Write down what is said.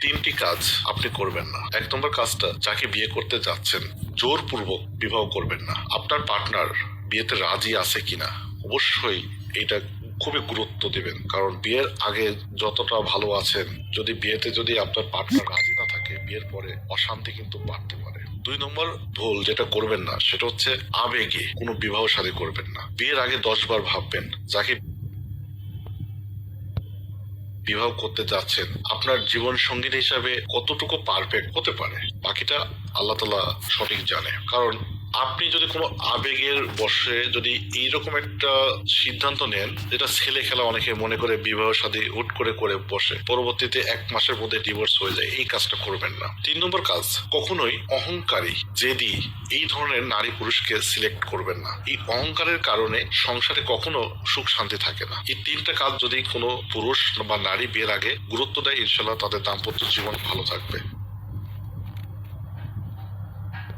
তিনটি কাজ আপনি করবেন না। ১ নম্বর কাজটা, যাকে বিয়ে করতে যাচ্ছেন জোরপূর্বক বিবাহ করবেন না। আপনার পার্টনার বিয়েতে রাজি আছে কিনা অবশ্যই এটা খুবই গুরুত্ব দিবেন, কারণ বিয়ের আগে যতটা ভালো আছেন, যদি আপনার পার্টনার রাজি না থাকে, বিয়ের পরে অশান্তি কিন্তু বাড়তে পারে। ২ নম্বর ভুল যেটা করবেন না সেটা হচ্ছে আবেগে কোনো বিবাহ শাদী করবেন না। বিয়ের আগে ১০ বার ভাববেন যাকে বিবাহ করতে যাচ্ছেন আপনার জীবন সঙ্গী হিসাবে কতটুকু পারফেক্ট হতে পারে, বাকিটা আল্লাহ তাআলা সঠিক জানে। কারণ আপনি যদি কোনো আবেগের বশে যদি এইরকম একটা সিদ্ধান্ত নেন, যেটা ছেলে খেলা অনেকে মনে করে বিবাহ শাদী হুট করে করে বসে, পরবর্তীতে ১ মাসের মধ্যে ডিভোর্স হয়ে যায়, এই কাজটা করবেন না। ৩ নম্বর কাজ, কখনোই অহংকারী, জেদি এই ধরনের নারী পুরুষকে সিলেক্ট করবেন না। এই অহংকারের কারণে সংসারে কখনো সুখ শান্তি থাকে না। এই ৩টা কাজ যদি কোনো পুরুষ বা নারী বিয়ের আগে গুরুত্ব দেয়, ইনশাল্লাহ তাদের দাম্পত্য জীবন ভালো থাকবে।